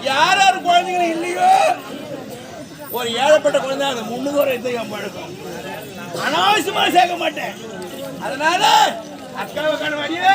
யார் யார் குழந்தைங்க இல்லையோ ஒரு ஏழப்பட்ட குழந்தை அந்த முன்னுதோரை பழக்கம் அனாவசியமா சேர்க்க மாட்டேன். அதனால அக்காவை கணவாடியே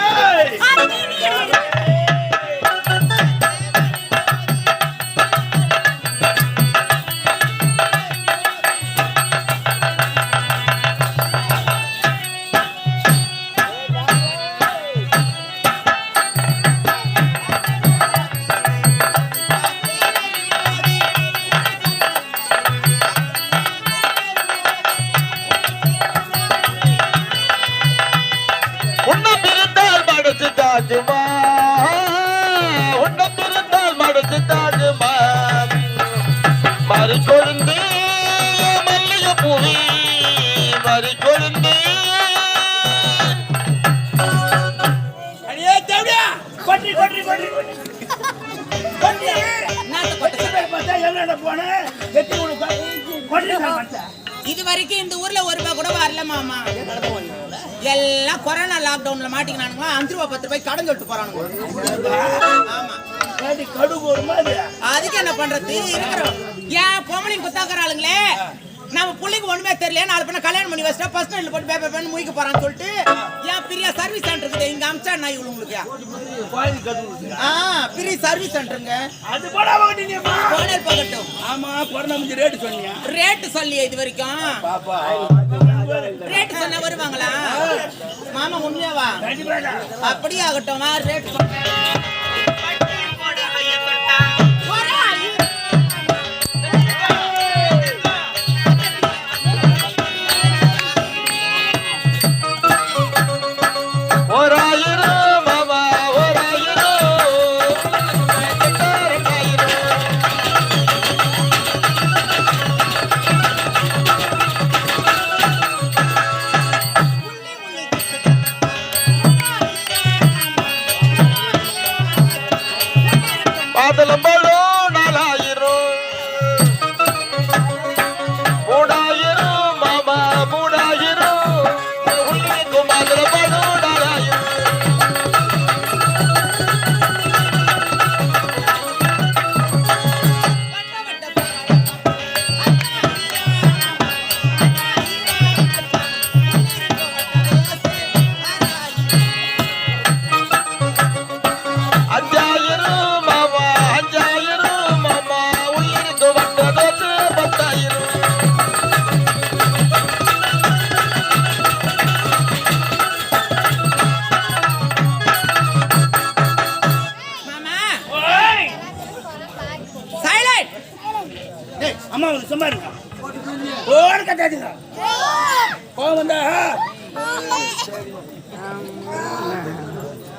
இது வரைக்கும் இந்த ஊர்ல ஒரு ரூபாய் கூட வரல மாமா. எல்லாம் கொரோனா லாக்டவுன்ல மாட்டிக்கினானுங்க. 5 ரூபாய் 10 ரூபாய் கடன் சொல்லிட்டு போறானுங்க. ஆமா, அதுக்கு என்ன பண்றது? இருக்கிறோம் ஏன் பொம்பளைங்க குத்தாக்குறாளுங்களே, நம்ம பிள்ளைக்கு ஒண்ணுமே தெரியல, 4 பேர் கல்யாணம் பண்ணி வச்சுட்டா ஃபர்ஸ்ட் நைட்ல போட்டு பேப்பர் பண்ணி முடிக்க போறான்னு சொல்லிட்டு ஏன் பெரிய சர்வீஸ் சென்டர் இருக்குது இங்க அம்சா நான் இவங்களுக்கு பெரிய சர்வீஸ் சென்டருங்க. அது போடா வாங்கிட்டீங்க போனல் பகட்டும். ஆமா, கொரோனா முடிஞ்ச ரேட் சொன்னீங்க. ரேட் சொல்லியே இது வரைக்கும் பாப்பா ரேட் சொன்னா வருவாங்களா மாமா? உண்மையாவா? அப்படியே ஆகட்டும். ரேட்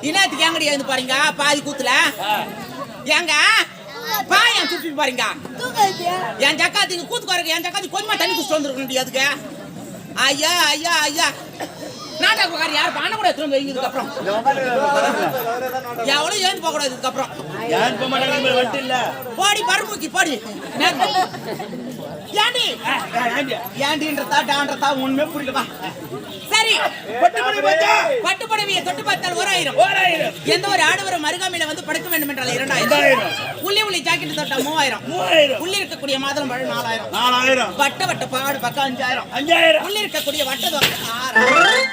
இனத்துக்கு எங்கடி எழுந்து பாருங்க பாதி கூத்துல ஏங்க பாயம் சுட்டு பாருங்க. என் ஜக்காத்துக்கு கூத்து குறைக்க என் ஜக்காத்துக்கு கொஞ்சமா தண்ணி குடிச்சு வந்துருக்கணும். அதுக்கு ஐயா ஐயா ஐயா நாடகக்காரி யாரும் பண்ண கூட எடுத்துட்டு வைங்க. இதுக்கப்புறம் எவ்வளவு ஏந்து போக கூடாது. இதுக்கப்புறம் போடி பருமுக்கி போடி ஏண்டி ஏண்டின்றதா டான்றதா ஒண்ணுமே புரியலவா? சரி, பட்டுப்படவியை தொட்டு பார்த்தால் 1000. எந்த ஒரு ஆடவரும் அருகாமையில வந்து படுக்க வேண்டும் என்றால் 2000. உள்ளி ஜாக்கெட் தொட்டா 3000. உள்ளி இருக்கக்கூடிய மாதம் 4000. வட்ட பாடு பக்கம் 5000. உள்ளி இருக்கக்கூடிய வட்ட 6000.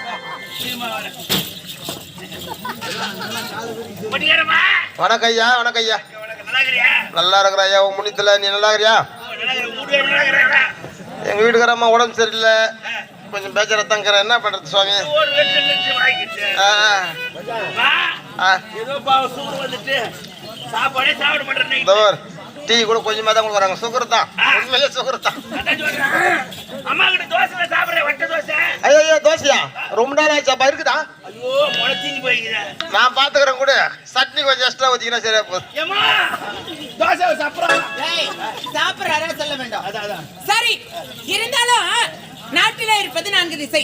வணக்கம் ஐயா. வணக்கம் ஐயா. நல்லா இருக்கிற ஐயா. உன் முனித்துல நீ நல்லா இருக்கிறியா? எங்க வீட்டுக்காரம்மா உடம்பு சரியில்லை, கொஞ்சம் பேச்சரத்தான் இருக்கிறேன். என்ன பண்றது சுவாமி? டீ கூட கொஞ்சமா தான் கொடுக்குறாங்க. சுகர் தான், உண்மையிலே சுகர் தான். ஐயோ தோசையா? ரொம்ப நாள் ஆச்சாப்பா. இருக்குதா? நான் பாத்துக்கிறேன் கூட. சட்னி கொஞ்சம் எக்ஸ்ட்ரா வச்சிங்கன்னா சரியா போதும். சொல்ல வேண்டாம். சரி, இருந்தாலும் நாட்டில இருப்பது 4 திசை.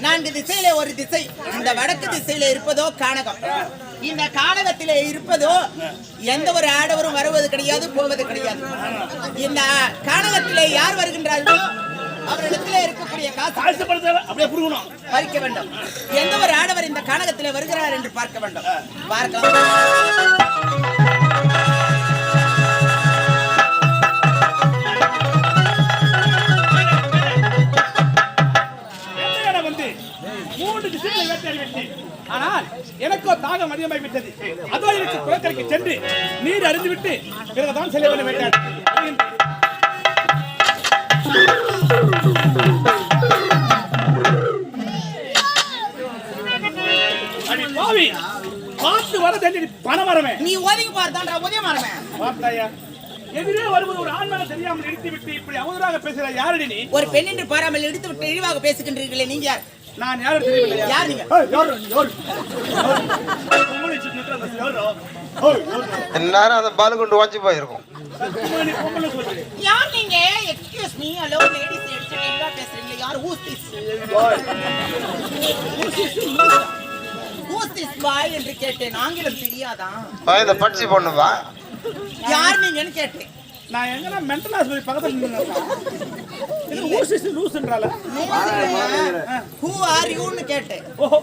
4 திசையில ஒரு திசை. இந்த வடக்கு திசையில இருப்பதோ கானகம். இந்த கானகத்திலே இருப்பதோ எந்த ஒரு ஆடவரும் வருவது கிடையாது, போவது கிடையாது. இந்த கானகத்திலே யார் வருகின்றார்களோ அவரிடத்துல இருக்கக்கூடிய காசு பணத்தை அப்படியே புடுங்கணும், பறிக்க வேண்டும். எந்த ஒரு ஆடவர் இந்த கானகத்தில் வருகிறார் என்று பார்க்க வேண்டும். பார்க்கலாம். வந்து 3 திசைகளை வேட்டையாடி விட்டேன். ஆனால் எனக்கோ தாகம் அதிகமாகி விட்டது. அதோ எனக்கு குளக்கரைக்கு சென்று நீர் அறிந்துவிட்டு பிறகுதான் செல்ல வேண்டும் வேட்டையாடி. பாவி பார்த்து வர தெரிஞ்சு பணம் வரமே. நீ ஒதுங்கி பார்த்தாண்டா உதயம் வரமே. பார்த்தாயா எதிரே வருவது ஒரு ஆண்மனை தெரியாமல் இடித்து விட்டு இப்படி அவதூறாக பேசுற யாரடி நீ? ஒரு பெண் என்று பாராமல் எடுத்து விட்டு இழிவாக பேசுகின்றீர்களே நீங்க யார்? நான் யாரும் தெரியவில்லை. யார் நீங்க? எல்லாரும் அந்த பால் கொண்டு வாஞ்சி போயிருக்கும். யார் நீங்க? எக்ஸ்கியூஸ் மீ, ஹலோ லேடிஸ் எல்லாம் பேசுறீங்க. யார்? ஹூஸ் திஸ் பாய் என்று கேட்டேன். ஆங்கிலம் தெரியாதா? இந்த பட்சி பொண்ணுவா? யார் நீங்கன்னு கேட்டேன். நான் எங்கனா மென்டல் ஹாஸ்பிடல் பக்கத்துல நின்னுட்டேன். இது ஊசிஸ் லூஸ்ன்றால. ஹூ ஆர் யூன்னு கேட்டேன். ஓஹோ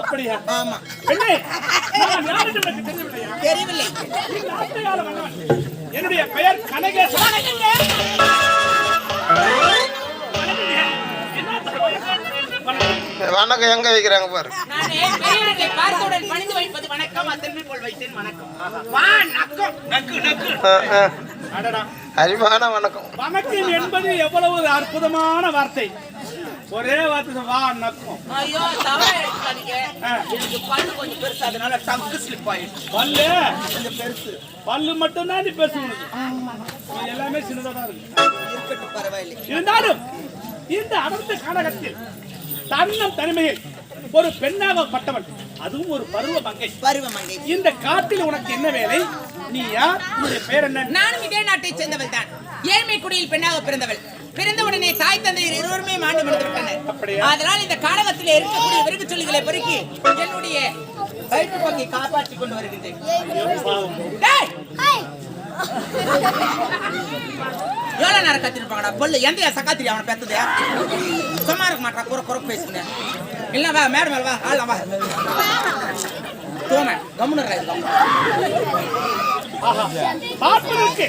அப்படியா? ஆமா. பெண்ணே நான் யாருன்னு உனக்கு தெரியவில்லையா? தெரியவில்லை. என்னுடைய பெயர் கனகேசன். வணக்கம் எங்க வைக்கிறாங்க பாரு. நானே பெரியவர்களை பார்த்தவுடன் பணிந்து வைப்பது வணக்கம். அத்தனை போல் வைத்தேன் வணக்கம். வா நக்கம் நக்கு நக்கு. அடடா அறிவான வணக்கம். வணக்கம் என்பது எவ்வளவு ஒரு அற்புதமான வார்த்தை. ஒரே வார்த்தை வா நக்கம். ஐயோ தவறா எடுக்காதீங்க. எனக்கு பல்லு கொஞ்சம் பெருசு, அதனால டங்கு ஸ்லிப் ஆயிடுச்சு. பல்லு கொஞ்சம் பெருசு. பல்லு மட்டும் தான் நீ பெருசு. உனக்கு எல்லாமே சின்னதா தான் இருக்கு. இருக்கட்டும் பரவாயில்லை. இருந்தாலும் இந்த அடர்ந்த கானகத்தில் தன்னம் தனிமையில் ஒரு பெண்ணாகப்பட்டவன், அதுவும் ஒரு பருவ மங்கை. இந்த காட்டில் உனக்கு என்ன வேலை? நீ யார்? உன்னுடைய பெயர் என்ன? நானும் இதே நாட்டை சேர்ந்தவள் தான். ஏழ்மை குடியில் பெண்ணாக பிறந்தவள். பிறந்தவுடனே தாய் தந்தையர் இருவருமே மாண்டு முடிந்து விட்டனர். அதனால் இந்த கானகத்தில் இருக்கக்கூடிய விருது சொல்லிகளை பெருக்கி என்னுடைய வயிற்று பங்கை காப்பாற்றிக் கொண்டு வருகின்றேன். எவ்வளவு நேரம் கத்திருப்பாங்கடா பொல்லு. எந்த சக்காத்திரி அவனை பேசுது? சும்மா இருக்க மாட்டா. குறை குறை பேசுங்க. இல்ல வா மேடம் மேல வா. ஆள் வா தோமன் கம்முனரா இருக்கோம். பார்ப்பதற்கு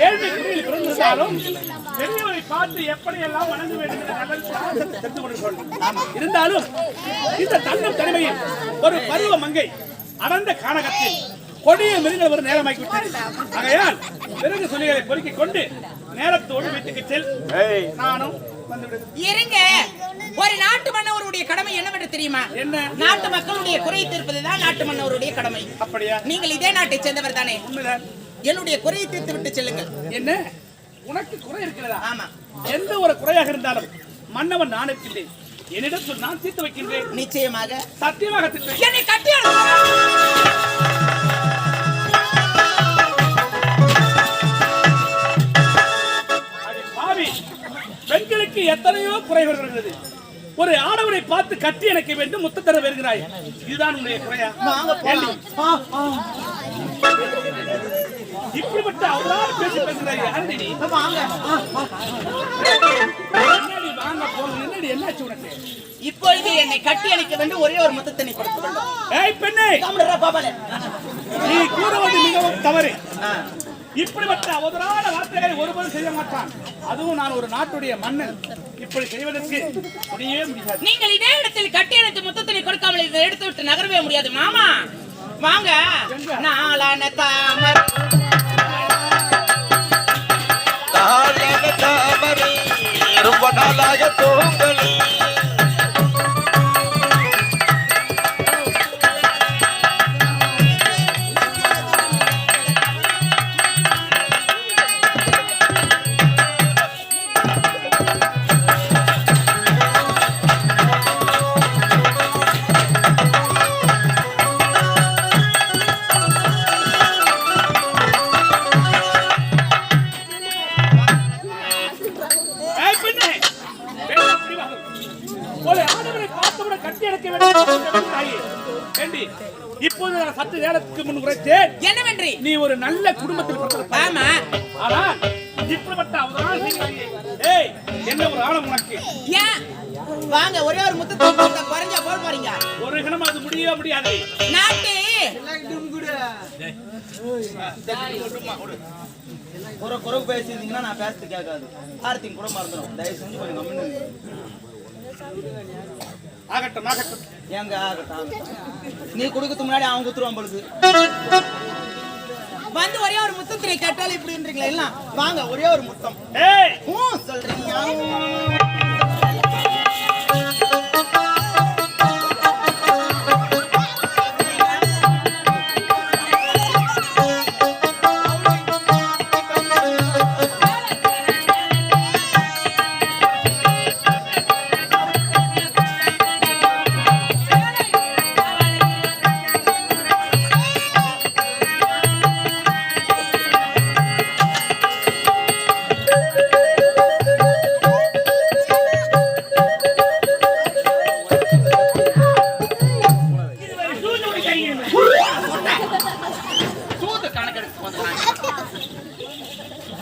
ஏழ்மை குடியில் பிறந்திருந்தாலும் பெரியவரை பார்த்து எப்படியெல்லாம் வணங்க வேண்டும் என்ற தெரிந்து கொண்டு சொல்லலாம். இருந்தாலும் இந்த தன்னம் தனிமையில் ஒரு பருவ மங்கை அடர்ந்த கானகத்தில் கொடிய மிருகங்கள் ஒரு நேரமாக்கி விட்டது. ஆகையால் பிறகு சொல்லிகளை பொறுக்கிக் கொண்டு நேரத்தோடு வீட்டுக்கு செல். நானும் இருங்க. ஒரு நாட்டு மன்னவருடைய கடமை என்னவென்று தெரியுமா? என்ன? நாட்டு மக்களுடைய குறையை தீர்ப்பதுதான் நாட்டு மன்னவருடைய கடமை. அப்படியா? நீங்கள் இதே நாட்டை சேர்ந்தவர் தானே? என்னுடைய குறையை தீர்த்து விட்டு செல்லுங்கள். என்ன உனக்கு குறை இருக்கிறதா? ஆமா. எந்த ஒரு குறையாக இருந்தாலும் மன்னவன் நான் இருக்கின்றேன். என்னிடம் சொல், நான் தீர்த்து வைக்கின்றேன். நிச்சயமாக சத்தியமாக தீர்த்து. என்னை கட்டி பெண்களுக்கு எத்தனையோ குறைகள் வருகிறது. ஒரு ஆடவரை பார்த்து கட்டி அணைக்க வேண்டும், முத்த தர வருகிறாய். இதுதான் உன்னுடைய குறையா? இப்படிப்பட்ட அவரால் பேசி பேசுகிறாய். என்னாச்சு உனக்கு? இப்பொழுது என்னை கட்டி அணைக்க வேண்டும். ஒரே ஒரு முத்தத்தை கொடுக்க வேண்டும். ஏய் பெண்ணே, நீ கூறுவது மிகவும் தவறு. இப்படிப்பட்ட அவதரான வார்த்தைகளை ஒருவரும் செய்ய மாட்டான். அதுவும் நான் ஒரு நாட்டுடைய மன்னன். இப்படி செய்வதற்கு முடியவே முடியாது. நீங்கள் இதே இடத்தில் கட்டி அணைத்து முத்தத்தினை கொடுக்காமல் இதை எடுத்து விட்டு நகரவே முடியாது. மாமா வாங்க. நாளான தாமரை ரொம்ப நாளாக தோங்கல். இப்போது நான் சற்று நேரத்துக்கு முன் உரைத்தேன். என்னவென்று? நீ ஒரு நல்ல குடும்பத்தில் பிறந்தவள். ஆமா. ஆனால் இப்படிப்பட்ட அவதாரம் செய்கிறாயே. ஏய், என்ன ஒரு ஆழம் உனக்கு? ஏன் வாங்க ஒரே ஒரு முத்தத்தை கொடுத்தா குறைஞ்சா போட போறீங்க? ஒரு கணம் அது முடியவே முடியாது. நாட்டி ஒரு குறவு பேசியிருந்தீங்கன்னா நான் பேசுறது கேட்காது. ஆர்த்தியும் கூட மறந்துடும். தயவு செஞ்சு கொஞ்சம் கம்மின்னு ஆகட்டும் ஆகட்டும். ஏங்க ஆகட்டும். நீ கொடுக்கறதுக்கு முன்னாடி அவன் குத்துருவான் பொழுது வந்து ஒரே ஒரு முத்தத்தினை கேட்டாலும் இப்படின்றீங்களா? இல்ல வாங்க ஒரே ஒரு முத்தம். ஏய், சொல்றீங்க.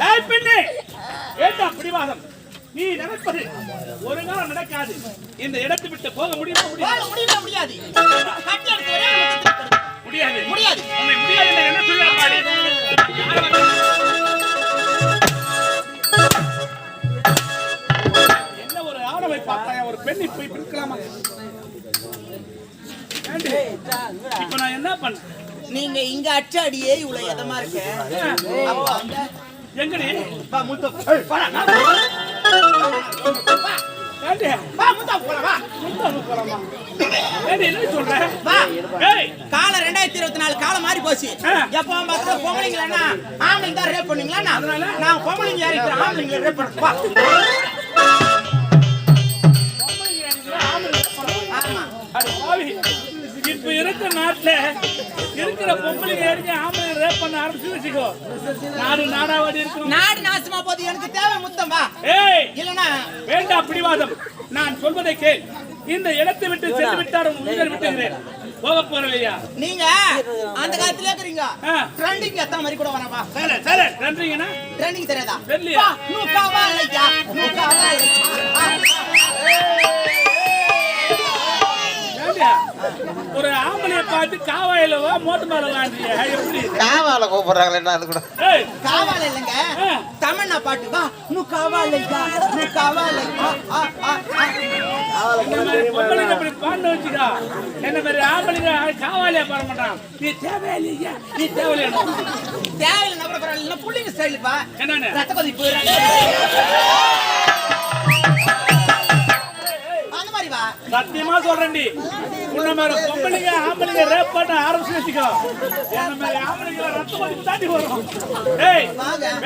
ஏய் பெண்ணே, ஏண்டா பிடிவாதம்? நீ நினைப்பது ஒரு நாள் நடக்காது. இந்த இடத்தை விட்டு போக முடியுமா? முடியாது. முடியாது. முடியாது. முடியாது. உன்னை முடியாது என்று என்ன சொல்லாமாடி? என்ன ஒரு ஆணவை பார்த்தாயா? ஒரு பெண்ணை போய் பிடிக்கலாமா? ஏண்டி? இப்ப நான் என்ன பண்ண? நீங்க இங்க அச்சாடியே இவ்வளவு எதமா இருக்கு. எங்கடி? வா முத்தம். ஏண்டி? வா முத்தம் போலாம் வா. முத்தம் போலாமா? ஏண்டி என்ன சொல்ற? வா. ஏய், காலம் 2024 காலம் மாறி போச்சு. எப்போ பார்த்தா பொம்பளைங்களா ஆம்பளைங்க தான் ரேப் பண்ணீங்களா? நான் பொம்பளைங்க யாரிக்கிறேன் ஆம்பளைங்க ரேப் பண்ண. வா. ஆமா. அட பாவி. இப்ப இருக்க நாட்டுல இருக்கிற பொம்பளைங்க யாருக்கு ஆம்பளை ரேப் பண்ண ஆரம்பிச்சு வச்சுக்கோ. நாடு நாடாவாடி இருக்கணும். நாடு நாசமா போது. எனக்கு தேவை முத்தம். வா. ஏய், இல்லனா வேண்டாம் பிடிவாதம். நான் சொல்வதை கேள். இந்த இடத்தை விட்டு சென்று விட்டார் உன் உயிரை விட்டுகிறேன். போக போறவையா? நீங்க அந்த காலத்துல இருக்கீங்க. ட்ரெண்டிங் எத்த மாதிரி கூட வரவா. சரி சரி. ட்ரெண்டிங்னா? ட்ரெண்டிங் தெரியாதா? தெரியலையா? நூ காவாலையா நூ காவாலையா. ஒரு ஆம்பளைய பார்த்து காவாயிலவா மோட்டு மேல வாண்டியா? எப்படி காவால கூப்பிடுறாங்களே என்ன அது கூட? ஏய், காவால இல்லங்க. தமிழ்னா பாட்டு. வா நூ காவாலையா நூ காவாலையா. பொம்பளைங்க அப்படி பாண்டு வச்சுக்கா. என்ன மாதிரி ஆம்பளைங்க காவாலியா பாட மாட்டான். நீ தேவையில்லையா? நீ தேவையில்லையா? தேவையில்லை கூட பரவாயில்ல. புள்ளிங்க ஸ்டைல் பா. என்னன்னு? ரத்த கொதிப்பு. அந்த மாதிரி வா. சத்தியமா சொல்றேன்டி. உன்ன மாதிரி பொம்பளைங்க ஆம்பளைங்க ரேப் பண்ண ஆரம்பிச்சு வச்சுக்கோ. என்ன மாதிரி ஆம்பளைங்க ரத்த கொதிப்பு தாண்டி வரும். ஏய்,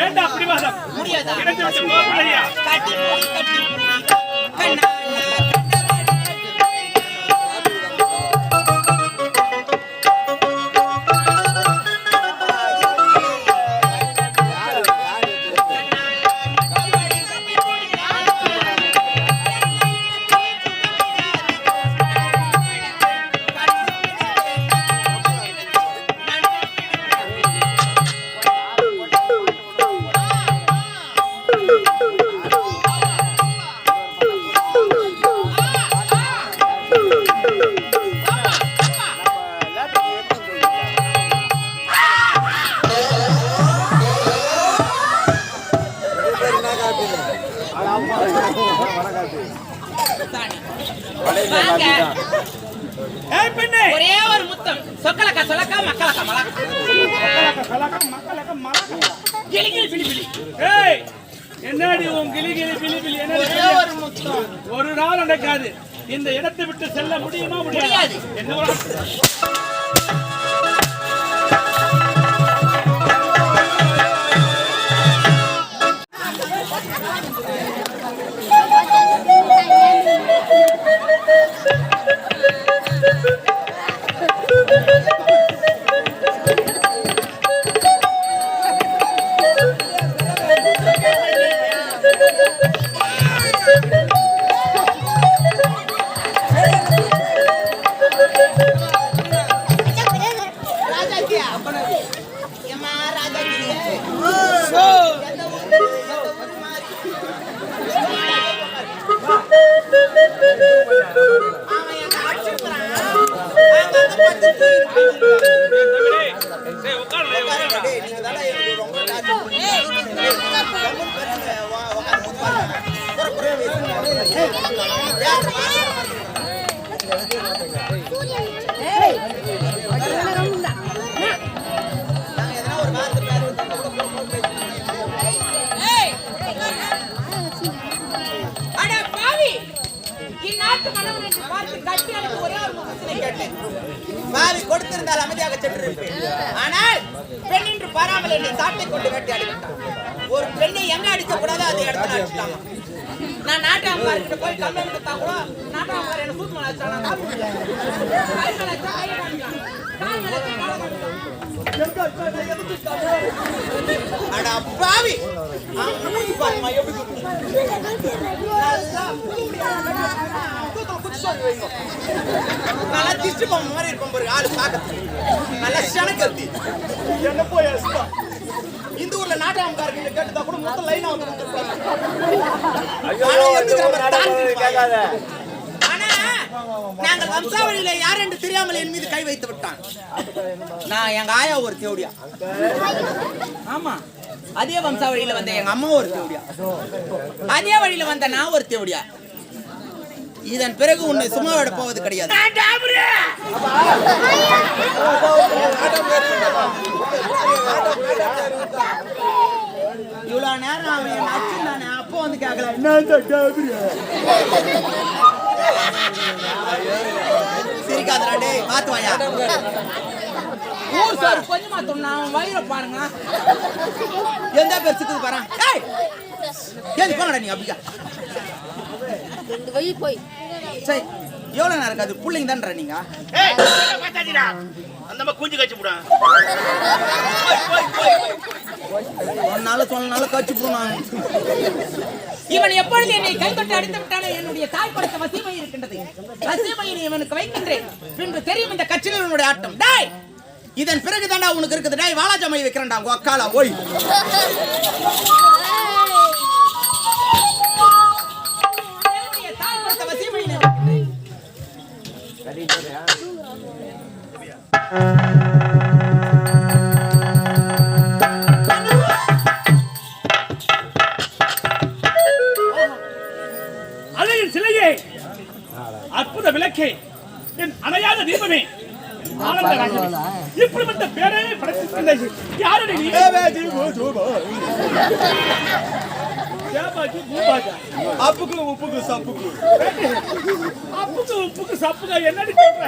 வேண்டாம் பிடிவாதம். முடியாதா? இடத்தை விட்டு போகலையா? கட்டி போடி கட்டி கண்ணா. ஏய் பெண்ணே, ஒரே ஒரு முத்தம். சொக்கலக்க சொலக்க மக்கலக்க மலக்க. மக்களுக்கு மறக்க கிளி கிளி பிளி பிளி. ஏய், என்னடி உன் கிளி கிளி பிளி பிளி? என்னடி? ஒரே ஒரு முத்தம். ஒரு நாள் நடக்காது. இந்த இடத்தை விட்டு செல்ல முடியுமா? முடியாது. என்ன ஒரு அடித்து ஒரே ஒரு முகத்தினை கேட்டேன். பாவி கொடுத்திருந்தால் அமைதியாக சென்றிருப்பேன். ஆனால் பெண் என்று பாராமல் என்னை சாட்டை கொண்டு வேட்டையாடி விட்டான். ஒரு பெண்ணை எங்க அடிக்க கூடாதோ அதை இடத்துல அடிச்சுட்டாங்க. நான் நாட்டாமக்காரர்கிட்ட போய் கம்ப்ளைண்ட் கொடுத்தா கூட நாட்டாமக்காரர் என்ன சூத்து மேல அடிச்சாங்க. அட பாவி பாருமா எப்படி நல்லா திச்சு போன மாதிரி இருக்கும் பாரு ஆளு பாக்கத்து நல்லா சனக்கத்தி என்ன போய் இந்த ஊர்ல நாட்டாமக்காரர்கிட்ட கேட்டதா கூட மொத்த லைனா வந்து நாங்கள் வம்சாவளியில யார் என்று தெரியாமல் என் மீது கை வைத்து விட்டான். நான் எங்க ஆயா ஒரு தேவடியா. ஆமா அதே வம்சாவளியில வந்த எங்க அம்மா ஒரு தேவடியா. அதே வழியில வந்த நான் ஒரு தேவடியா. இதன் பிறகு உன்னை சும்மா விட போவது கிடையாது. இவ்வளவு நேரம் அவன் அச்சு நானே அப்போ வந்து கேட்கல சிரிக்காதடா டேய் பாத்து வாயா. ஊர் சார் கொஞ்சமா சொன்னா அவன் வயிற பாருங்க எந்த பேர் சிக்குது பாரு. ஏய் ஏன் போங்கடா நீ அப்படியா ரெண்டு வழி போய் சரி எவ்வளவு நேரம் இருக்காது புள்ளைங்க தான்டா நீங்க. ஏய் பாத்தாடிடா அந்தமா கூஞ்சி கச்சி புடா ஒன்னால சொன்னால கச்சி போனான். இவன் எப்பொழுது என்னை கைப்பற்றி அடித்து விட்டானே என்னுடைய தாய் படுத்த வசிமை இருக்கின்றது. வசிமையை இவனுக்கு வைக்கின்றேன். பின்பு தெரியும் இந்த கட்சியில் உன்னுடைய ஆட்டம். டேய் இதன் பிறகு தாண்டா உனக்கு இருக்குது. டேய் வாலாஜாமை வைக்கிறேன்டா உங்க அக்காலா ஓய். தாய் படுத்த வசிமை அழகின் சிலையே அற்புத விளக்கே என் அணையாத தீபமே இப்படிப்பட்ட பேரை படைத்து யாருடைய அப்புக்கு உப்புக்கு சப்புக்கு அப்புக்கு உப்புக்கு சப்புக்கு என்னடி சொல்ற?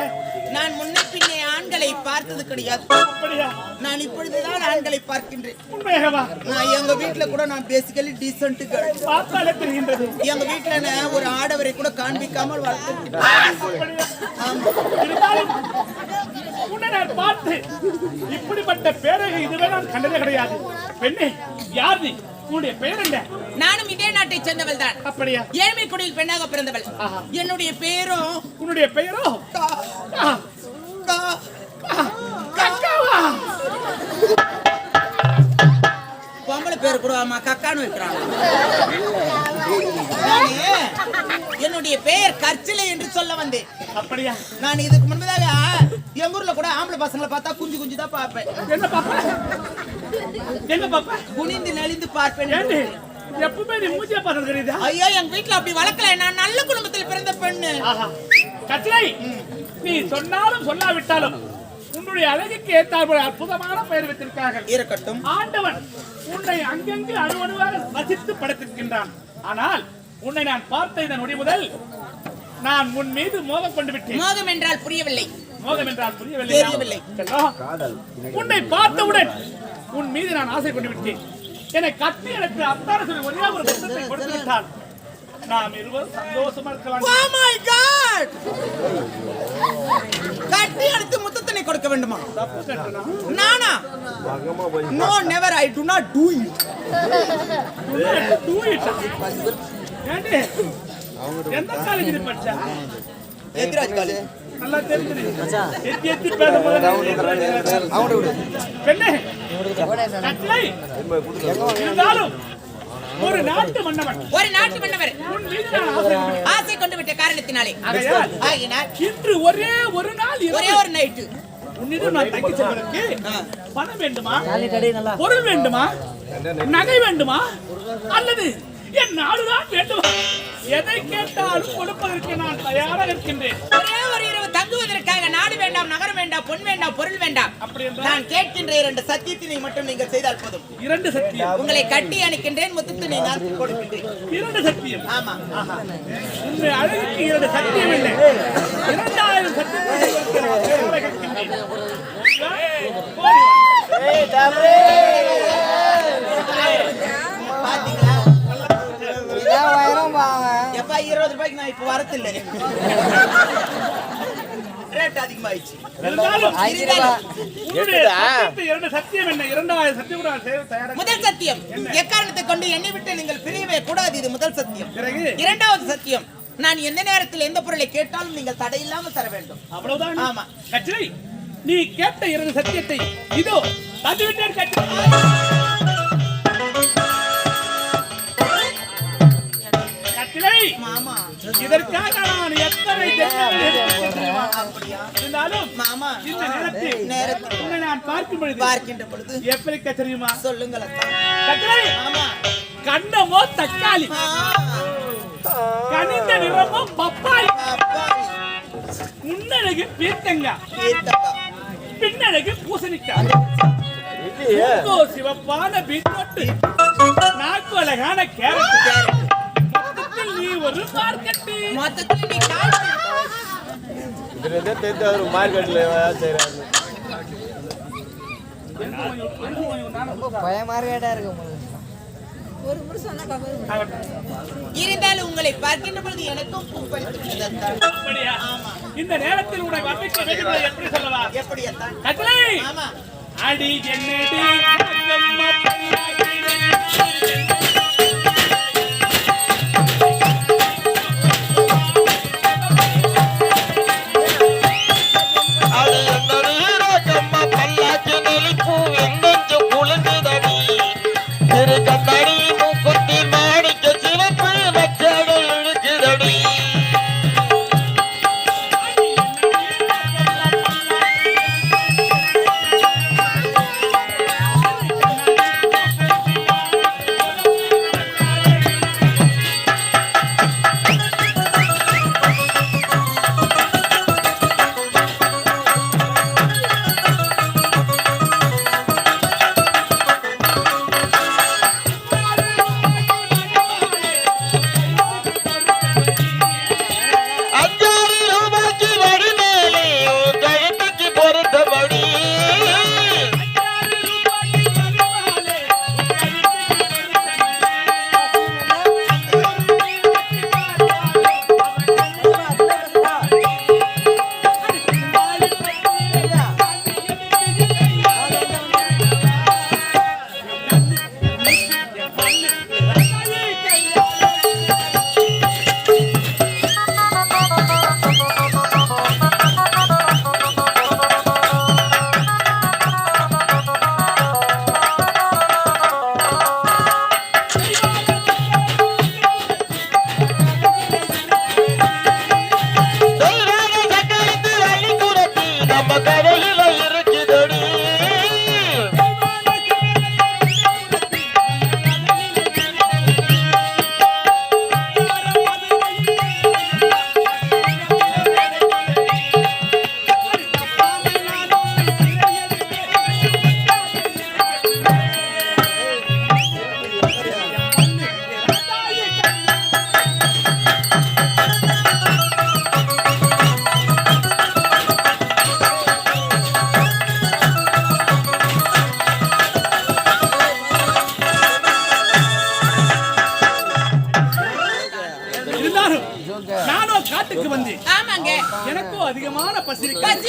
நான் முன்ன பின்னே ஆண்களை பார்த்தது கிடையாது. அப்படியா? நான் இப்பொழுதுதான் ஆண்களை பார்க்கின்றேன். உண்மையாகவா? நான் எங்க வீட்டுல கூட நான் பேசிக்கலி டீசென்ட் கேர்ள். பார்த்தாலே தெரிகின்றது. எங்க வீட்டுல நான் ஒரு ஆடவரை கூட காண்பிக்காமல் வளர்த்து. இருந்தாலும் உன்னை நான் பார்த்து இப்படிப்பட்ட பேரக இதுவே நான் கண்டதே கிடையாது. பெண்ணே யார் நீ? உன்னுடைய பெயர் என்ன? நானும் இதே நாட்டை சேர்ந்தவள் தான். அப்படியா? ஏழ்மை குடியில் பெண்ணாக பிறந்தவள். என்னுடைய பேரோ உன்னுடைய பெயரோ பொம்பளை பேர் கூட அம்மா கக்கான்னு வைக்கிறாங்க. என்னுடைய பெயர் கற்சிலை என்று சொல்ல வந்தேன். அப்படியா? நான் இதுக்கு முன்பதாக எங்க ஊர்ல கூட ஆம்பளை பசங்களை பார்த்தா குஞ்சு குஞ்சு தான் பார்ப்பேன். என்ன பாப்பா? என்ன பாப்பா? குனிந்து நெளிந்து பார்ப்பேன். எப்பவுமே நீ மூஞ்சியா பார்த்தது தெரியுதா? ஐயோ எங்க வீட்டுல அப்படி வளர்க்கல. நான் நல்ல குடும்பத்தில் பிறந்த பெண்ணு. கற்சிலை நீ சொன்னாலும் சொல்லாவிட்டாலும் உன்னுடைய அழகுக்கு ஏற்றாற்போல் அற்புதமான பெயர் வைத்திருக்கார்கள். இருக்கட்டும். ஆண்டவன் உன்னை அங்கங்கு அணுவணுவாக ரசித்து படைத்திருக்கின்றான். ஆனால் உன்னை நான் பார்த்த இந்த நொடி முதல் நான் உன் மீது மோகம் கொண்டு விட்டேன். மோகம் என்றால் புரியவில்லை. மோகம் என்றால் புரியவில்லை. உன்னை பார்த்தவுடன் உன் மீது நான் ஆசை கொண்டு விட்டேன். என்னை கட்டி எனக்கு அத்தார சொல்லி ஒரே ஒரு புத்தகத்தை கொடுத்து விட்டால் நாம் இருவரும் சந்தோஷமா இருக்கலாம். Oh my God! கட்டி எடுத்து முத்தத்தினை கொடுக்க வேண்டுமா? தப்பு கட்டனா? நானா? No, never. I do not do it. Do it. ஏண்டி? எந்த காலேஜில் படிச்சா? எதிராஜ் காலேஜ். நல்லா தெரிஞ்சுது. எத்தி பேசும்போது பெண்ணே கட்டளை இருந்தாலும் ஒரு நாட்டு மன்னவன் உன் மீது நான் ஆசை கொண்டு விட்ட காரணத்தினாலே ஆகையால் இன்று ஒரே ஒரு நாள் ஒரே ஒரு நைட்டு உன்னிடம் நான் தங்கி செல்வதற்கு பணம் வேண்டுமா, பொருள் வேண்டுமா, நகை வேண்டுமா, அல்லது என் நாடுதான் வேண்டுமா? எதை கேட்டாலும் கொடுப்பதற்கு நான் தயாராக இருக்கின்றேன். ஒரே ஒரு இரவு தங்குவதற்காக நாடு வேண்டாம், நகரம் வேண்டாம் வேண்டாம், பொன் வேண்டாம், பொருள் வேண்டாம். அப்படி என்றால் நான் கேட்கின்ற 2 சத்தியத்தினை மட்டும் நீங்கள் செய்தால் போதும். 2 சத்தியம். உங்களை கட்டி அணைக்கின்றேன், முத்தத்தினை நான் கொடுக்கின்றேன். 2 சத்தியம். ஆமா. உன்னை அழகுக்கு 2 சத்தியம் இல்லை, 2000 சத்தியம். பாத்தீங்களா? எப்பா 20 ரூபாய்க்கு நான் இப்ப வரதில்லை. ரேட் அதிகமாயிடுச்சு. சத்தியம் என்ன? 2000 சத்தியம். முதல் சத்தியம், எக்காரணத்தை கொண்டு என்னை விட்டு நீங்கள் பிரியவே கூடாது. இது முதல் சத்தியம். இரண்டாவது சத்தியம், நான் எந்த நேரத்தில் எந்த பொருளை கேட்டாலும் நீங்கள் தடையில்லாமல் தர வேண்டும். அவ்வளவுதான். ஆமா. கச்சலை, நீ கேட்ட 2 சத்தியத்தை இதோ தந்துவிட்டேன் கச்சலை. கச்சலை, மாமா, இதற்காக நான் எத்தனை ஜென்மங்கள் எடுத்திருக்கிறேன். அப்படியா? இருந்தாலும் மாமா, இந்த நேரத்தில் உன்னை நான் பார்க்கின்ற பொழுது எப்படி கச்சரியுமா? சொல்லுங்கள் அத்தா. கச்சலை, மாமா, கண்ணமோ தக்காளி, கனிந்த நிறமோ பப்பாளி, முன்னழகு பீர்த்தங்காய், பின்னழகு பூசணிக்காய், மூக்கோ சிவப்பான பீட்ரூட், நாக்கு அழகான கேரட், மொத்தத்தில் நீ ஒரு மார்க்கெட். மொத்தத்தில் நீ காய். இதுல தெரிஞ்ச ஒரு மார்க்கெட்ல செய்றாங்க. பயமாரியாடா இருக்கு. ஒரு முறை சொன்னா இருந்தாலும் உங்களை பார்க்கின்ற பொழுது எனக்கும் பூப்பளித்து விட்டது அத்தா. அப்படியா? இந்த நேரத்தில் உன்னை வர்ணிக்க வேண்டும் என்று எப்படி சொல்லவா? எப்படி அத்தா? கட்டளை, ஆமா. அடி என்னடி அக்கம்மா பல்லாக்கினே. காட்டுக்கு வந்து ஆமாங்க எனக்கும் அதிகமான பசி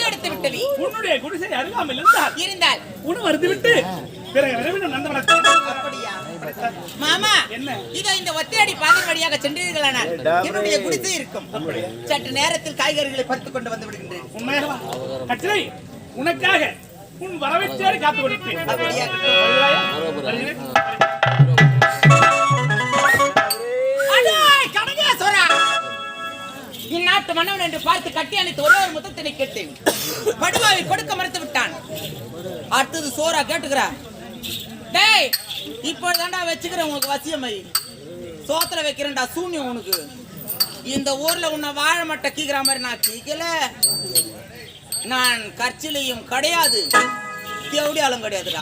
எடுத்து விட்டது. உன்னுடைய குடிசை அருகாமல் இருந்தால் உணவு அருந்து விட்டு பிறகு விரைவில் நந்தவனத்தில். அப்படியா மாமா? என்ன இதோ இந்த ஒத்தையடி பாதை வழியாக சென்றீர்களானால் என்னுடைய குடிசை இருக்கும். சற்று நேரத்தில் காய்கறிகளை பறித்துக் கொண்டு வந்து விடுகின்றேன். உண்மையாக கச்சரை உனக்காக உன் வரவேற்று காத்து கொடுப்பேன். அப்படியா? இந்நாட்டு மன்னவன் என்று பார்த்து கட்டி அணைத்து ஒரே ஒரு முத்தத்தினை கேட்டேன். படுவாவை கொடுக்க மறுத்து விட்டான். அடுத்தது சோறா கேட்டுக்கிறா. டேய் இப்போதான்டா வச்சுக்கிறேன் உனக்கு வசியமை. சோத்துல வைக்கிறேன்டா சூன்யம் உனக்கு. இந்த ஊர்ல உன்னை வாழை மட்டை கீக்கிற மாதிரி நான் கீக்கல. நான் கற்சிலையும் கிடையாது தேவடியாலும் கிடையாதுடா